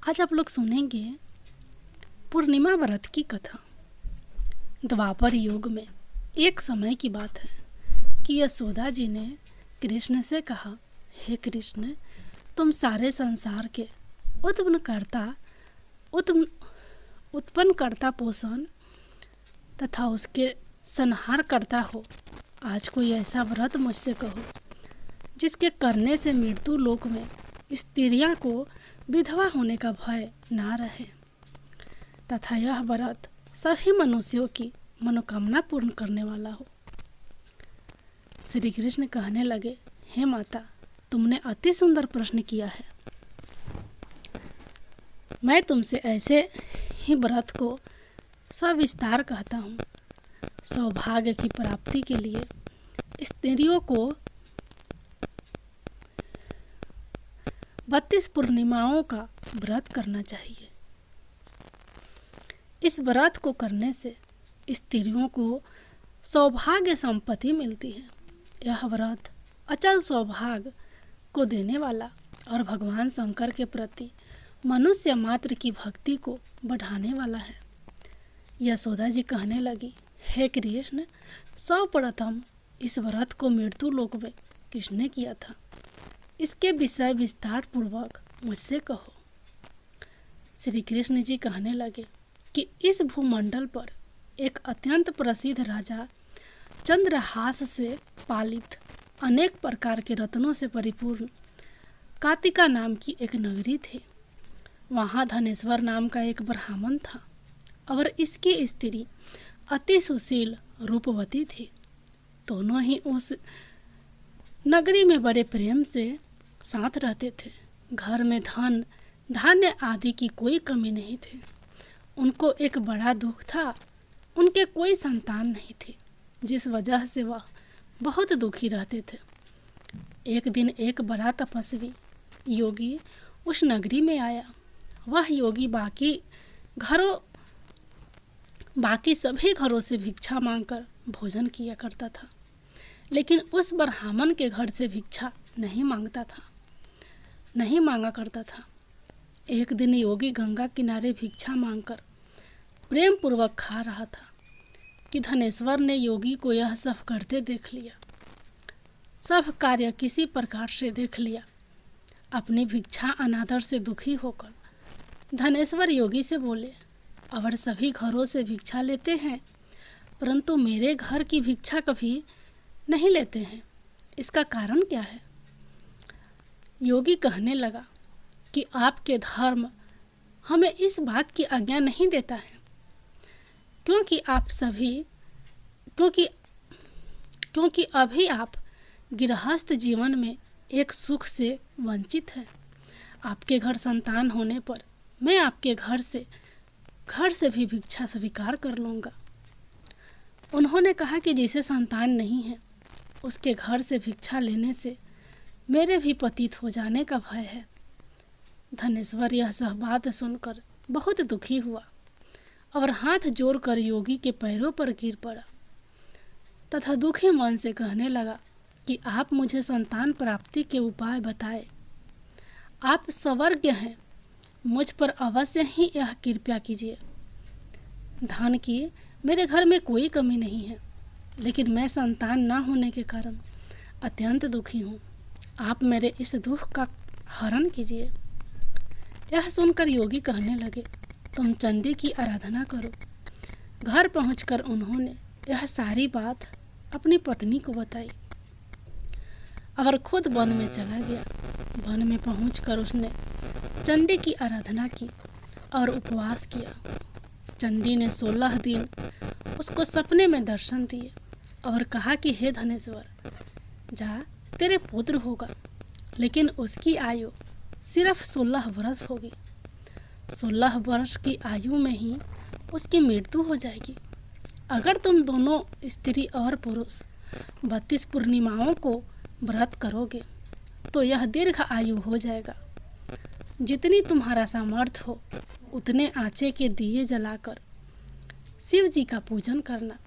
आज आप लोग सुनेंगे पूर्णिमा व्रत की कथा। द्वापर युग में एक समय की बात है कि यशोदा जी ने कृष्ण से कहा, हे कृष्ण, तुम सारे संसार के उत्पन्न करता पोषण तथा उसके संहार करता हो। आज कोई ऐसा व्रत मुझसे कहो जिसके करने से मृत्यु लोक में स्त्रियां को विधवा होने का भय ना रहे तथा यह व्रत सभी मनुष्यों की मनोकामना पूर्ण करने वाला हो। श्री कृष्ण कहने लगे, हे माता, तुमने अति सुंदर प्रश्न किया है। मैं तुमसे ऐसे ही व्रत को सविस्तार कहता हूँ। सौभाग्य की प्राप्ति के लिए स्त्रियों को 32 पूर्णिमाओं का व्रत करना चाहिए। इस व्रत को करने से स्त्रियों को सौभाग्य संपत्ति मिलती है। यह व्रत अचल सौभाग्य को देने वाला और भगवान शंकर के प्रति मनुष्य मात्र की भक्ति को बढ़ाने वाला है। यशोदा जी कहने लगी, हे कृष्ण, सर्वप्रथम इस व्रत को मृत्यु लोक में किसने किया था, इसके विषय विस्तार पूर्वक मुझसे कहो। श्री कृष्ण जी कहने लगे कि इस भूमंडल पर एक अत्यंत प्रसिद्ध राजा चंद्रहास से पालित अनेक प्रकार के रत्नों से परिपूर्ण कातिका नाम की एक नगरी थी। वहाँ धनेश्वर नाम का एक ब्राह्मण था और इसकी स्त्री अति सुशील रूपवती थी। दोनों ही उस नगरी में बड़े प्रेम से साथ रहते थे। घर में धन धान्य आदि की कोई कमी नहीं थी। उनको एक बड़ा दुख था, उनके कोई संतान नहीं थी, जिस वजह से वह बहुत दुखी रहते थे। एक दिन एक बड़ा तपस्वी योगी उस नगरी में आया। वह योगी बाकी सभी घरों से भिक्षा मांगकर भोजन किया करता था, लेकिन उस ब्राह्मण के घर से भिक्षा नहीं मांगा करता था। एक दिन योगी गंगा किनारे भिक्षा मांगकर प्रेम पूर्वक खा रहा था कि धनेश्वर ने योगी को यह सब करते देख लिया। सब कार्य किसी प्रकार से देख लिया। अपनी भिक्षा अनादर से दुखी होकर धनेश्वर योगी से बोले, और सभी घरों से भिक्षा लेते हैं, परंतु मेरे घर की भिक्षा कभी नहीं लेते हैं, इसका कारण क्या है? योगी कहने लगा कि आपके धर्म हमें इस बात की आज्ञा नहीं देता है, क्योंकि अभी आप गृहस्थ जीवन में एक सुख से वंचित हैं। आपके घर संतान होने पर मैं आपके घर से भी भिक्षा स्वीकार कर लूँगा। उन्होंने कहा कि जिसे संतान नहीं है उसके घर से भिक्षा लेने से मेरे भी पतित हो जाने का भय है। धनेश्वर यह सब बात सुनकर बहुत दुखी हुआ और हाथ जोड़कर योगी के पैरों पर गिर पड़ा तथा दुखी मन से कहने लगा कि आप मुझे संतान प्राप्ति के उपाय बताएं। आप सर्वज्ञ हैं, मुझ पर अवश्य ही यह कृपया कीजिए। धन की मेरे घर में कोई कमी नहीं है, लेकिन मैं संतान न होने के कारण अत्यंत दुखी हूँ। आप मेरे इस दुख का हरण कीजिए। यह सुनकर योगी कहने लगे, तुम चंडी की आराधना करो। घर पहुंचकर उन्होंने यह सारी बात अपनी पत्नी को बताई और खुद वन में चला गया। वन में पहुंचकर उसने चंडी की आराधना की और उपवास किया। चंडी ने 16 दिन उसको सपने में दर्शन दिए और कहा कि हे धनेश्वर, जा, तेरे पुत्र होगा, लेकिन उसकी आयु सिर्फ 16 वर्ष होगी। 16 वर्ष की आयु में ही उसकी मृत्यु हो जाएगी। अगर तुम दोनों स्त्री और पुरुष 32 पूर्णिमाओं को व्रत करोगे तो यह दीर्घ आयु हो जाएगा। जितनी तुम्हारा सामर्थ्य हो उतने आँचे के दिए जलाकर शिव जी का पूजन करना,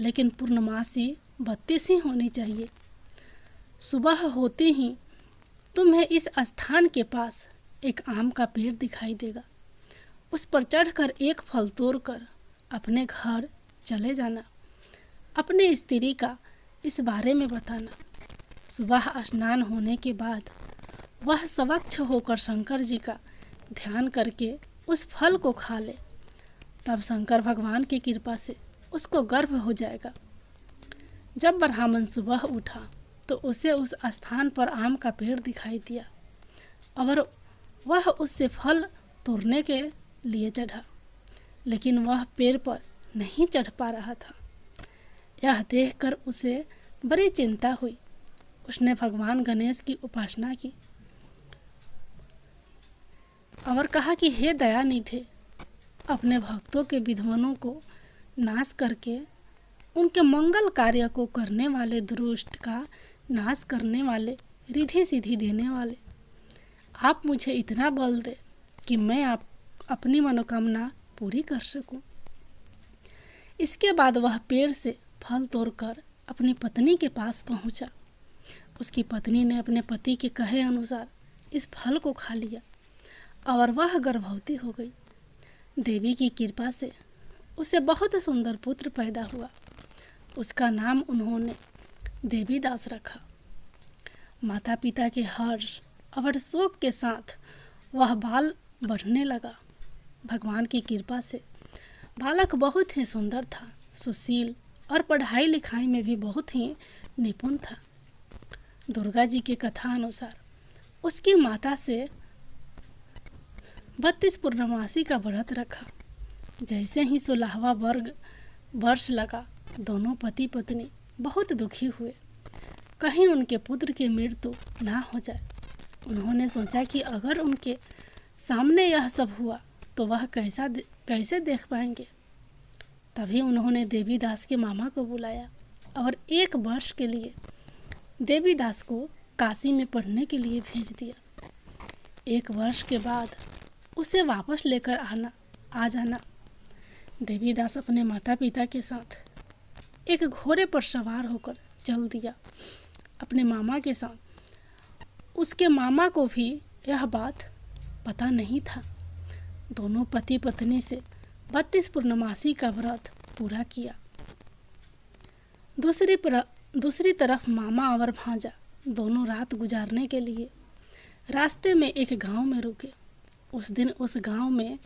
लेकिन पूर्णमासी 32 ही होनी चाहिए। सुबह होते ही तुम्हें इस स्थान के पास एक आम का पेड़ दिखाई देगा। उस पर चढ़कर एक फल तोड़कर अपने घर चले जाना। अपने स्त्री का इस बारे में बताना। सुबह स्नान होने के बाद वह स्वच्छ होकर शंकर जी का ध्यान करके उस फल को खा ले। तब शंकर भगवान की कृपा से उसको गर्भ हो जाएगा। जब ब्राह्मण सुबह उठा तो उसे उस स्थान पर आम का पेड़ दिखाई दिया और वह उससे फल तोड़ने के लिए चढ़ा, लेकिन वह पेड़ पर नहीं चढ़ पा रहा था। यह देखकर उसे बड़ी चिंता हुई। उसने भगवान गणेश की उपासना की और कहा कि हे दयानिधे, अपने भक्तों के विघ्नों को नाश करके उनके मंगल कार्य को करने वाले, दुष्ट का नाश करने वाले, रिद्धि सिद्धि देने वाले, आप मुझे इतना बल दे कि मैं अपनी मनोकामना पूरी कर सकूं। इसके बाद वह पेड़ से फल तोड़कर अपनी पत्नी के पास पहुंचा। उसकी पत्नी ने अपने पति के कहे अनुसार इस फल को खा लिया और वह गर्भवती हो गई। देवी की कृपा से उसे बहुत सुंदर पुत्र पैदा हुआ। उसका नाम उन्होंने देवीदास रखा। माता पिता के हर्ष और शोक के साथ वह बाल बढ़ने लगा। भगवान की कृपा से बालक बहुत ही सुंदर था, सुशील और पढ़ाई लिखाई में भी बहुत ही निपुण था। दुर्गा जी के कथा अनुसार उसकी माता से 32 पूर्णमासी का व्रत रखा। जैसे ही 16वां वर्ष लगा, दोनों पति पत्नी बहुत दुखी हुए, कहीं उनके पुत्र की मृत्यु ना हो जाए। उन्होंने सोचा कि अगर उनके सामने यह सब हुआ तो वह कैसे देख पाएंगे। तभी उन्होंने देवीदास के मामा को बुलाया और 1 वर्ष के लिए देवीदास को काशी में पढ़ने के लिए भेज दिया। 1 वर्ष के बाद उसे वापस लेकर आ जाना। देवीदास अपने माता पिता के साथ एक घोड़े पर सवार होकर चल दिया अपने मामा के साथ। उसके मामा को भी यह बात पता नहीं था। दोनों पति पत्नी से 32 पूर्णमासी का व्रत पूरा किया। दूसरी तरफ मामा और भांजा दोनों रात गुजारने के लिए रास्ते में एक गांव में रुके। उस दिन उस गांव में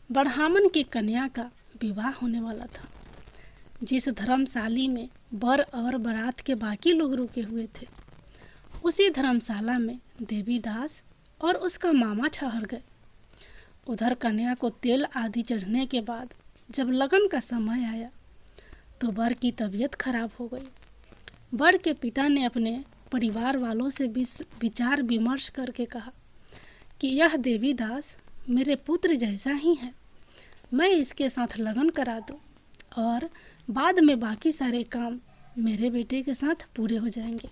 ब्राह्मण की कन्या का विवाह होने वाला था। जिस धर्मशाली में वर और बारात के बाकी लोग रुके हुए थे, उसी धर्मशाला में देवीदास और उसका मामा ठहर गए। उधर कन्या को तेल आदि चढ़ने के बाद जब लगन का समय आया तो वर की तबीयत खराब हो गई। वर के पिता ने अपने परिवार वालों से विचार विमर्श करके कहा कि यह देवीदास मेरे पुत्र जैसा ही है, मैं इसके साथ लगन करा दूं और बाद में बाकी सारे काम मेरे बेटे के साथ पूरे हो जाएंगे।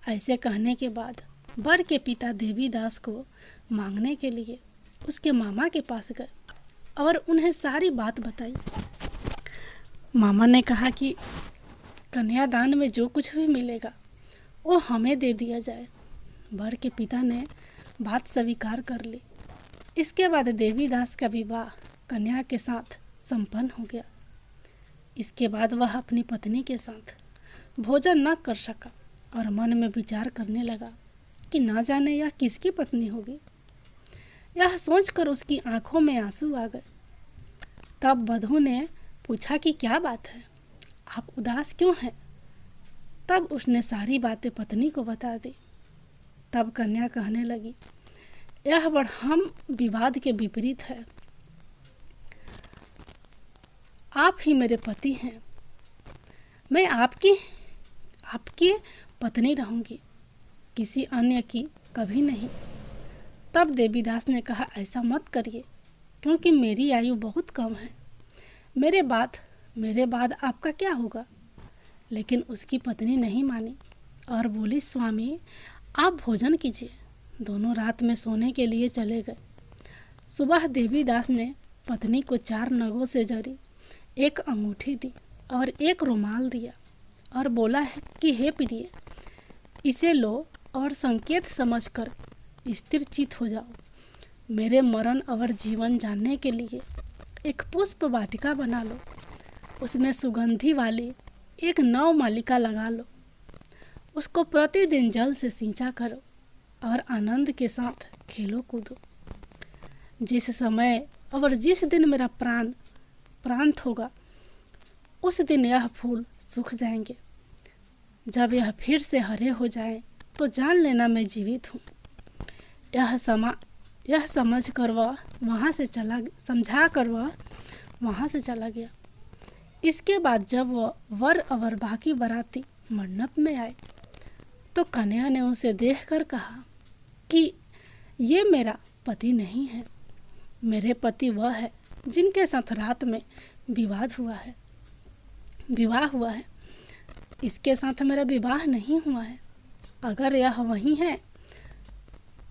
ऐसे कहने के बाद वर के पिता देवीदास को मांगने के लिए उसके मामा के पास गए और उन्हें सारी बात बताई। मामा ने कहा कि कन्यादान में जो कुछ भी मिलेगा वो हमें दे दिया जाए। वर के पिता ने बात स्वीकार कर ली। इसके बाद देवीदास का विवाह कन्या के साथ संपन्न हो गया। इसके बाद वह अपनी पत्नी के साथ भोजन न कर सका और मन में विचार करने लगा कि न जाने यह किसकी पत्नी होगी। यह सोचकर उसकी आंखों में आंसू आ गए। तब वधू ने पूछा कि क्या बात है, आप उदास क्यों हैं? तब उसने सारी बातें पत्नी को बता दी। तब कन्या कहने लगी, यह ब्रह्म विवाद के विपरीत है। आप ही मेरे पति हैं, मैं आपकी पत्नी रहूंगी, किसी अन्य की कभी नहीं। तब देवीदास ने कहा, ऐसा मत करिए, क्योंकि मेरी आयु बहुत कम है। मेरे बाद आपका क्या होगा? लेकिन उसकी पत्नी नहीं मानी और बोली, स्वामी आप भोजन कीजिए। दोनों रात में सोने के लिए चले गए। सुबह देवीदास ने पत्नी को 4 नगों से जड़ी एक अंगूठी दी और एक रुमाल दिया और बोला है कि हे प्रिय, इसे लो और संकेत समझकर स्थिर चित हो जाओ। मेरे मरण और जीवन जानने के लिए एक पुष्प वाटिका बना लो, उसमें सुगंधि वाली एक नव मालिका लगा लो, उसको प्रतिदिन जल से सींचा करो और आनंद के साथ खेलो कूदो। जिस समय और जिस दिन मेरा प्रांत होगा, उस दिन यह फूल सूख जाएंगे। जब यह फिर से हरे हो जाए तो जान लेना मैं जीवित हूँ। यह समझ कर वह वहाँ से चला गया। इसके बाद जब वह वर और बाकी बाराती मंडप में आए तो कन्या ने उसे देखकर कहा कि ये मेरा पति नहीं है, मेरे पति वह है जिनके साथ रात में विवाह हुआ है। इसके साथ मेरा विवाह नहीं हुआ है। अगर यह वही है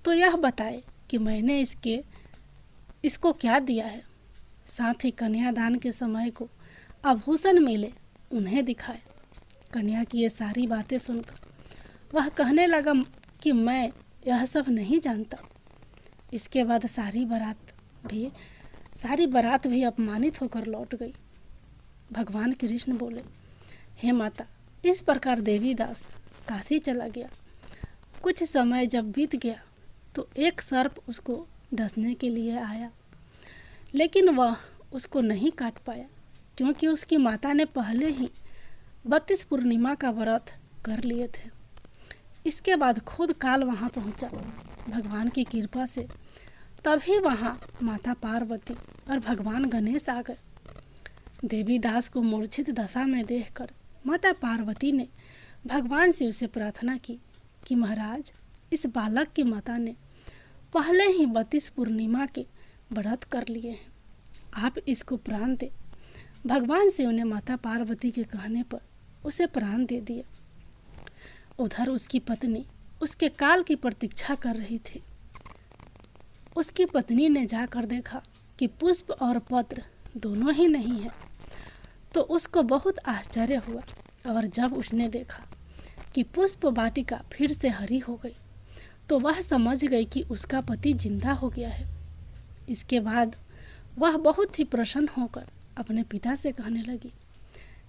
तो यह बताए कि मैंने इसको क्या दिया है। साथ ही कन्यादान के समय को आभूषण मिले उन्हें दिखाए। कन्या की ये सारी बातें सुनकर वह कहने लगा कि मैं यह सब नहीं जानता। इसके बाद सारी बारात भी अपमानित होकर लौट गई। भगवान कृष्ण बोले, हे माता, इस प्रकार देवीदास काशी चला गया। कुछ समय जब बीत गया तो एक सर्प उसको डसने के लिए आया, लेकिन वह उसको नहीं काट पाया क्योंकि उसकी माता ने पहले ही 32 पूर्णिमा का व्रत कर लिए थे। इसके बाद खुद काल वहाँ पहुँचा। भगवान की कृपा से तभी वहाँ माता पार्वती और भगवान गणेश आ गए। देवीदास को मूर्छित दशा में देखकर माता पार्वती ने भगवान शिव से प्रार्थना की कि महाराज, इस बालक की माता ने पहले ही 32 पूर्णिमा के व्रत कर लिए हैं, आप इसको प्राण दे। भगवान शिव ने माता पार्वती के कहने पर उसे प्राण दे दिया। उधर उसकी पत्नी उसके काल की प्रतीक्षा कर रही थी। उसकी पत्नी ने जाकर देखा कि पुष्प और पत्र दोनों ही नहीं है, तो उसको बहुत आश्चर्य हुआ। और जब उसने देखा कि पुष्प वाटिका फिर से हरी हो गई तो वह समझ गई कि उसका पति जिंदा हो गया है। इसके बाद वह बहुत ही प्रसन्न होकर अपने पिता से कहने लगी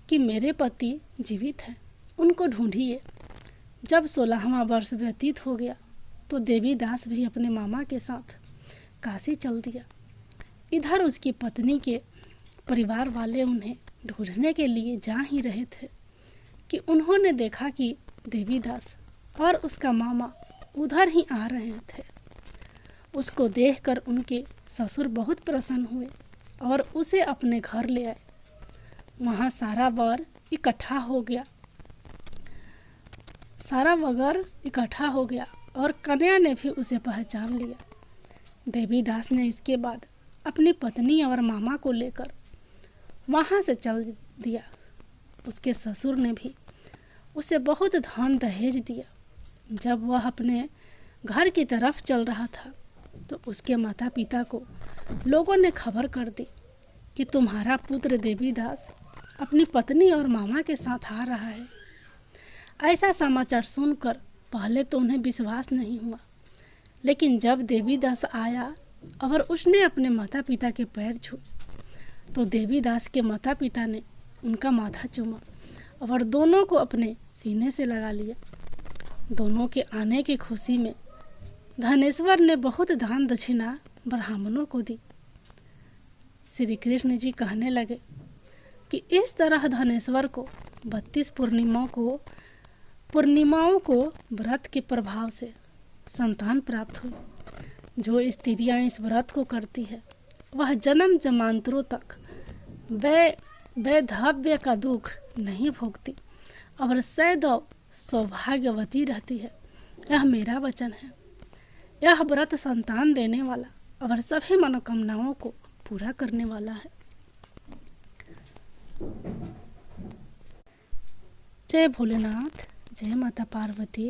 कि मेरे पति जीवित हैं, उनको ढूंढिए। जब 16वां वर्ष व्यतीत हो गया तो देवीदास भी अपने मामा के साथ काशी चल दिया। इधर उसकी पत्नी के परिवार वाले उन्हें ढूंढने के लिए जा ही रहे थे कि उन्होंने देखा कि देवीदास और उसका मामा उधर ही आ रहे थे। उसको देखकर उनके ससुर बहुत प्रसन्न हुए और उसे अपने घर ले आए। वहाँ सारा वगर इकट्ठा हो गया और कन्या ने भी उसे पहचान लिया। देवीदास ने इसके बाद अपनी पत्नी और मामा को लेकर वहाँ से चल दिया। उसके ससुर ने भी उसे बहुत धन दहेज दिया। जब वह अपने घर की तरफ चल रहा था तो उसके माता पिता को लोगों ने खबर कर दी कि तुम्हारा पुत्र देवीदास अपनी पत्नी और मामा के साथ आ रहा है। ऐसा समाचार सुनकर पहले तो उन्हें विश्वास नहीं हुआ, लेकिन जब देवीदास आया और उसने अपने माता पिता के पैर छुए तो देवीदास के माता पिता ने उनका माथा चूमा और दोनों को अपने सीने से लगा लिया। दोनों के आने की खुशी में धनेश्वर ने बहुत दान दक्षिणा ब्राह्मणों को दी। श्री कृष्ण जी कहने लगे कि इस तरह धनेश्वर को 32 पूर्णिमाओं को व्रत के प्रभाव से संतान प्राप्त हुई। जो स्त्रियां इस व्रत को करती है वह जन्म जन्मांतरों तक वैधव्य का दुख नहीं भोगती और सदैव सौभाग्यवती रहती है। यह मेरा वचन है। यह व्रत संतान देने वाला और सभी मनोकामनाओं को पूरा करने वाला है। जय भोलेनाथ, जय माता पार्वती।